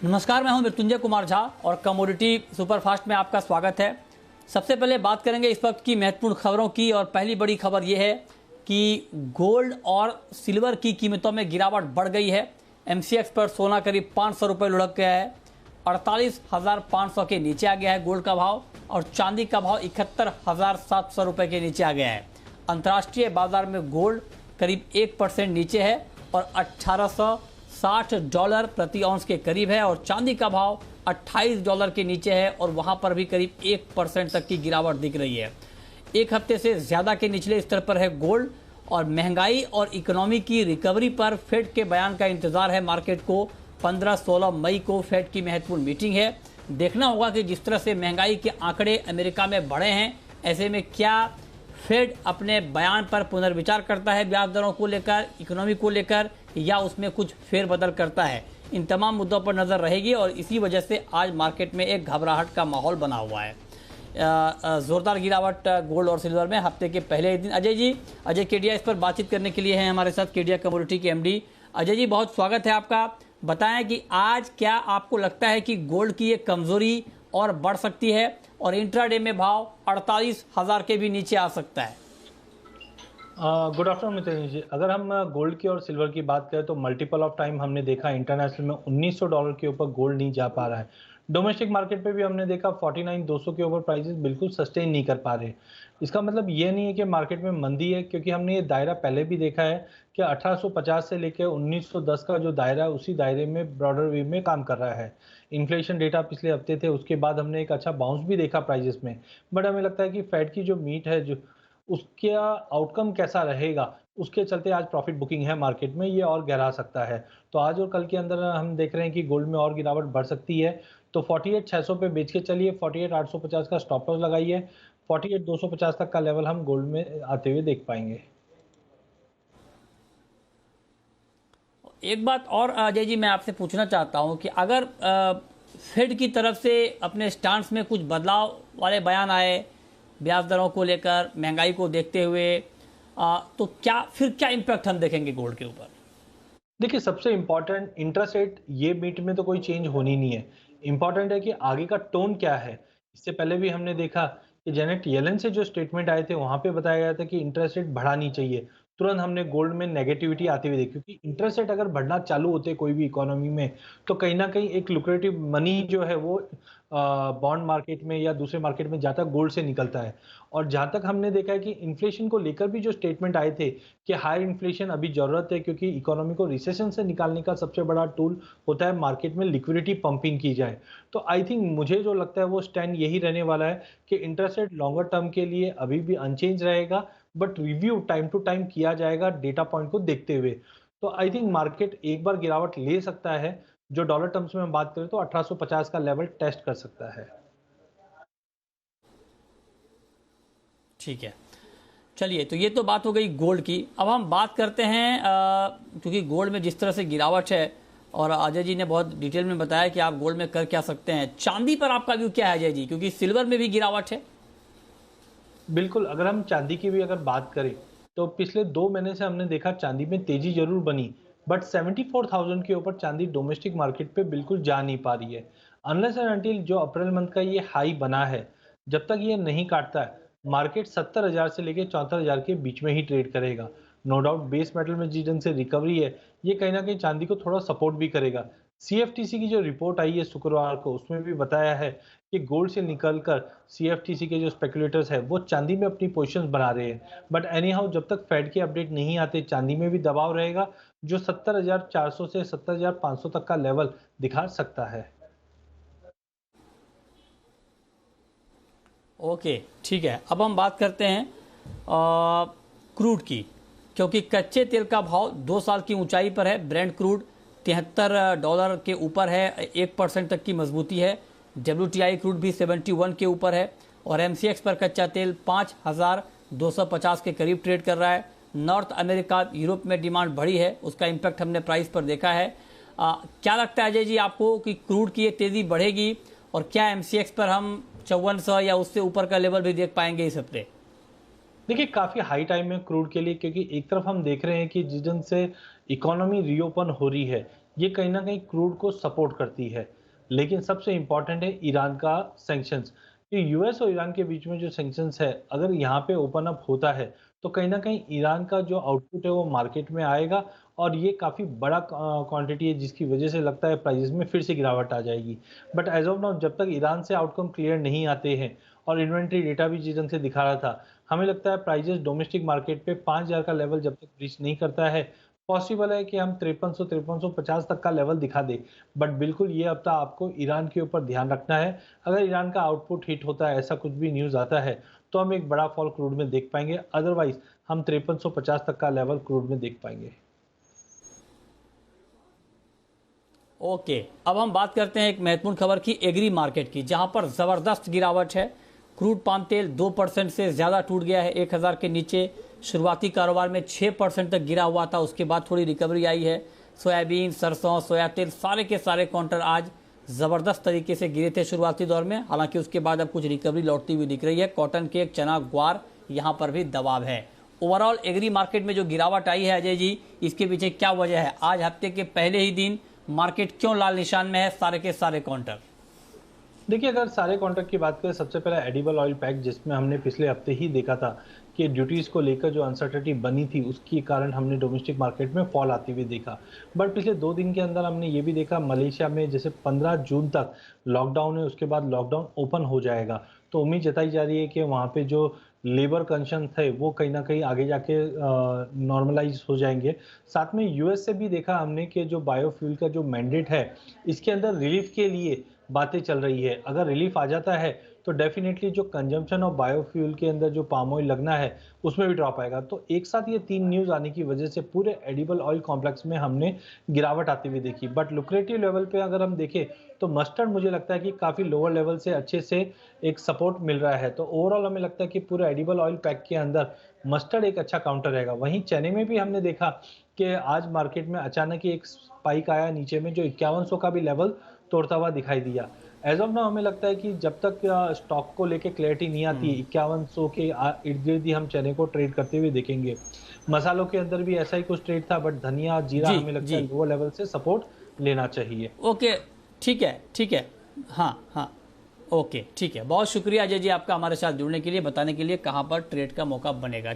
नमस्कार, मैं हूं मृत्युंजय कुमार झा और कमोडिटी सुपरफास्ट में आपका स्वागत है। सबसे पहले बात करेंगे इस वक्त की महत्वपूर्ण खबरों की और पहली बड़ी खबर यह है कि गोल्ड और सिल्वर की कीमतों में गिरावट बढ़ गई है। एमसीएक्स पर सोना करीब 500 रुपये लुढ़क गया है, 48,500 के नीचे आ गया है गोल्ड का भाव और चांदी का भाव 71,700 रुपये के नीचे आ गया है। अंतर्राष्ट्रीय बाजार में गोल्ड करीब 1% नीचे है और $1860 प्रति औंस के करीब है और चांदी का भाव $28 के नीचे है और वहां पर भी करीब 1% तक की गिरावट दिख रही है। एक हफ्ते से ज़्यादा के निचले स्तर पर है गोल्ड और महंगाई और इकोनॉमी की रिकवरी पर फेड के बयान का इंतजार है मार्केट को। 15-16 मई को फेड की महत्वपूर्ण मीटिंग है। देखना होगा कि जिस तरह से महंगाई के आंकड़े अमेरिका में बढ़े हैं, ऐसे में क्या फेड अपने बयान पर पुनर्विचार करता है ब्याज दरों को लेकर, इकोनॉमी को लेकर, या उसमें कुछ फेरबदल करता है। इन तमाम मुद्दों पर नज़र रहेगी और इसी वजह से आज मार्केट में एक घबराहट का माहौल बना हुआ है। ज़ोरदार गिरावट गोल्ड और सिल्वर में हफ्ते के पहले दिन। अजय केडिया इस पर बातचीत करने के लिए हैं हमारे साथ, केडिया कमोडिटी के एमडी। अजय जी, बहुत स्वागत है आपका। बताएं कि आज क्या आपको लगता है कि गोल्ड की ये कमजोरी और बढ़ सकती है और इंट्राडे में भाव 48,000 के भी नीचे आ सकता है? गुड आफ्टरनून मित्र जी। अगर हम गोल्ड की और सिल्वर की बात करें तो मल्टीपल ऑफ टाइम हमने देखा इंटरनेशनल में $1900 के ऊपर गोल्ड नहीं जा पा रहा है। डोमेस्टिक मार्केट पे भी हमने देखा 49,200 के ऊपर प्राइसेस बिल्कुल सस्टेन नहीं कर पा रहे। इसका मतलब ये नहीं है कि मार्केट में मंदी है, क्योंकि हमने ये दायरा पहले भी देखा है कि 1850 से लेकर 1910 का जो दायरा है उसी दायरे में ब्रॉडर वे में काम कर रहा है। इन्फ्लेशन डेटा पिछले हफ्ते थे, उसके बाद हमने एक अच्छा बाउंस भी देखा प्राइजेस में। बट हमें लगता है कि फेड की जो मीट है, जो उसका आउटकम कैसा रहेगा, उसके चलते आज प्रॉफिट बुकिंग है मार्केट में, ये और गहरा सकता है। तो आज और कल के अंदर हम देख रहे हैं कि गोल्ड में और गिरावट बढ़ सकती है। तो 48,600 पे बेच के चलिए, 48,850 का स्टॉप लॉस लगाइए, 48,250 तक का लेवल हम गोल्ड में आते हुए देख पाएंगे। एक बात और अजय जी मैं आपसे पूछना चाहता हूं कि अगर फेड की तरफ से अपने स्टांस में कुछ बदलाव वाले बयान आए ब्याज दरों को लेकर, महंगाई को देखते हुए, तो क्या इम्पैक्ट हम देखेंगे गोल्ड के ऊपर? देखिए, सबसे इम्पोर्टेंट इंटरेस्ट रेट ये मीट में तो कोई चेंज होनी नहीं है। इम्पोर्टेंट है कि आगे का टोन क्या है। इससे पहले भी हमने देखा कि जेनेट येलन से जो स्टेटमेंट आए थे, वहां पे बताया गया था कि इंटरेस्ट रेट बढ़ानी चाहिए। तुरंत हमने गोल्ड में नेगेटिविटी आती हुई देखी, क्योंकि इंटरेस्ट रेट अगर बढ़ना चालू होते कोई भी इकोनॉमी में, तो कहीं ना कहीं एक लुक्रेटिव मनी जो है वो बॉन्ड मार्केट में या दूसरे मार्केट में जाता गोल्ड से निकलता है। और जहां तक हमने देखा है कि इन्फ्लेशन को लेकर भी जो स्टेटमेंट आए थे कि हाई इन्फ्लेशन अभी जरूरत है, क्योंकि इकोनॉमी को रिसेशन से निकालने का सबसे बड़ा टूल होता है मार्केट में लिक्विडिटी पंपिंग की जाए। तो आई थिंक मुझे जो लगता है वो स्टैंड यही रहने वाला है कि इंटरेस्ट रेट लॉन्गर टर्म के लिए अभी भी अनचेंज रहेगा, but review time to time किया जाएगा डेटा पॉइंट को देखते हुए। तो आई थिंक मार्केट एक बार गिरावट ले सकता है, जो डॉलर टर्म्स में हम बात करें तो 1850 का लेवल टेस्ट कर सकता है। ठीक है, चलिए, तो ये तो बात हो गई गोल्ड की। अब हम बात करते हैं क्योंकि गोल्ड में जिस तरह से गिरावट है और अजय जी ने बहुत डिटेल में बताया कि आप गोल्ड में कर क्या सकते हैं, चांदी पर आपका व्यू क्या है अजय जी? क्योंकि सिल्वर में भी गिरावट है। बिल्कुल, अगर हम चांदी की भी अगर बात करें तो पिछले 2 महीने से हमने देखा चांदी में तेजी जरूर बनी, बट 74,000 के ऊपर चांदी डोमेस्टिक मार्केट पे बिल्कुल जा नहीं पा रही है। अनलेस एंड अनटिल जो अप्रैल मंथ का ये हाई बना है, जब तक ये नहीं काटता है, मार्केट 70,000 से लेकर 74,000 के बीच में ही ट्रेड करेगा। नो डाउट बेस मेटल में जिस ढंग से रिकवरी है, ये कहीं ना कहीं चांदी को थोड़ा सपोर्ट भी करेगा। सीएफटीसी की जो रिपोर्ट आई है शुक्रवार को, उसमें भी बताया है कि गोल्ड से निकलकर सीएफटीसी के जो स्पेकुलेटर्स है वो चांदी में अपनी पोजीशंस बना रहे हैं। बट एनी हाउ, जब तक फेड के अपडेट नहीं आते, चांदी में भी दबाव रहेगा, जो 70,400 से 70,500 तक का लेवल दिखा सकता है। ओके, ठीक है। अब हम बात करते हैं क्रूड की, क्योंकि कच्चे तेल का भाव 2 साल की ऊंचाई पर है। ब्रेंट क्रूड $73 के ऊपर है, 1% तक की मजबूती है। WTI क्रूड भी 71 के ऊपर है और MCX पर कच्चा तेल 5,250 के करीब ट्रेड कर रहा है। नॉर्थ अमेरिका, यूरोप में डिमांड बढ़ी है, उसका इम्पैक्ट हमने प्राइस पर देखा है। क्या लगता है अजय जी आपको कि क्रूड की ये तेज़ी बढ़ेगी और क्या MCX पर हम 5400 या उससे ऊपर का लेवल भी देख पाएंगे इस हफ्ते? देखिए, काफ़ी हाई टाइम है क्रूड के लिए, क्योंकि एक तरफ हम देख रहे हैं कि जिस ढंग से इकोनॉमी रीओपन हो रही है, ये कहीं ना कहीं क्रूड को सपोर्ट करती है। लेकिन सबसे इम्पॉर्टेंट है ईरान का सैंक्शंस। कि यूएस और ईरान के बीच में जो सैंक्शंस है, अगर यहाँ पे ओपन अप होता है तो कहीं ना कहीं ईरान का जो आउटपुट है वो मार्केट में आएगा, और ये काफ़ी बड़ा क्वांटिटी है जिसकी वजह से लगता है प्राइसेस में फिर से गिरावट आ जाएगी। बट एज ऑफ नाउ जब तक ईरान से आउटकम क्लियर नहीं आते हैं और इन्वेंट्री डेटा भी जिस ढंग से दिखा रहा था, हमें लगता है प्राइसेस डोमेस्टिक मार्केट पे 5000 का लेवल जब तक रीच नहीं करता है, पॉसिबल है कि हम 5300-5350 तक का लेवल दिखा दें। बट बिल्कुल ये हफ्ता आपको ईरान के ऊपर ध्यान रखना है। अगर ईरान का आउटपुट हिट होता है, ऐसा कुछ भी न्यूज़ आता है, तो हम एक बड़ा फॉल क्रूड में देख पाएंगे। अदरवाइज हम 5350 तक का लेवल क्रूड में देख पाएंगे। ओके, अब हम बात करते हैं एक महत्वपूर्ण खबर की, एग्री मार्केट की, जहां पर जबरदस्त गिरावट है। क्रूड पाम तेल 2% से ज्यादा टूट गया है, 1000 के नीचे। शुरुआती कारोबार में 6% तक गिरा हुआ था, उसके बाद थोड़ी रिकवरी आई है। सोयाबीन, सरसों, सोया तेल, सारे के सारे काउंटर आज जबरदस्त तरीके से गिरे थे शुरुआती दौर में। हालांकि उसके बाद अब कुछ रिकवरी लौटती हुई दिख रही है। कॉटन केक, चना, ग्वार, यहां पर भी दबाव है। ओवरऑल एग्री मार्केट में जो गिरावट आई है अजय जी, इसके पीछे क्या वजह है? आज हफ्ते के पहले ही दिन मार्केट क्यों लाल निशान में है, सारे के सारे काउंटर? देखिए, अगर सारे कॉन्ट्रैक्ट की बात करें, सबसे पहले एडिबल ऑयल पैक, जिसमें हमने पिछले हफ्ते ही देखा था कि ड्यूटीज़ को लेकर जो अनसर्टेनिटी बनी थी, उसके कारण हमने डोमेस्टिक मार्केट में फॉल आते हुए देखा। बट पिछले 2 दिन के अंदर हमने ये भी देखा, मलेशिया में जैसे 15 जून तक लॉकडाउन है, उसके बाद लॉकडाउन ओपन हो जाएगा। तो उम्मीद जताई जा रही है कि वहाँ पे जो लेबर कंसर्न थे वो कहीं न कहीं आगे जाके नॉर्मलाइज़ हो जाएँगे। साथ में यूएस से भी देखा हमने कि जो बायोफ्यूल का जो मैंडेट है, इसके अंदर रिलीफ़ के लिए बातें चल रही है। अगर रिलीफ आ जाता है तो डेफिनेटली जो कंजम्पशन ऑफ बायोफ्यूल के अंदर जो पाम ऑयल लगना है, उसमें भी ड्रॉप आएगा। तो एक साथ ये 3 न्यूज़ आने की वजह से पूरे एडिबल ऑयल कॉम्प्लेक्स में हमने गिरावट आती हुई देखी। बट लुक्रेटिव लेवल पे अगर हम देखें तो मस्टर्ड मुझे लगता है कि काफ़ी लोअर लेवल से अच्छे से एक सपोर्ट मिल रहा है। तो ओवरऑल हमें लगता है कि पूरे एडिबल ऑयल पैक के अंदर मस्टर्ड एक अच्छा काउंटर रहेगा। वहीं चने में भी हमने देखा कि आज मार्केट में अचानक ही एक स्पाइक आया नीचे में, जो 5100 का भी लेवल तोड़ता हुआ दिखाई दिया। एज़ ऑफ नाउ हमें लगता है कि जब तक स्टॉक को लेके क्लैरिटी नहीं आती, 5100 के इर्द-गिर्द ही हम चने को ट्रेड करते हुए देखेंगे। मसालों के अंदर भी ऐसा ही कुछ ट्रेड था, बट धनिया, जीरा जी, हमें लगता जी। है लोअर लेवल से सपोर्ट लेना चाहिए। ओके, ठीक है, ठीक है। हाँ, हाँ। ओके, ठीक है। बहुत शुक्रिया अजय जी आपका हमारे साथ जुड़ने के लिए, बताने के लिए कहाँ पर ट्रेड का मौका बनेगा।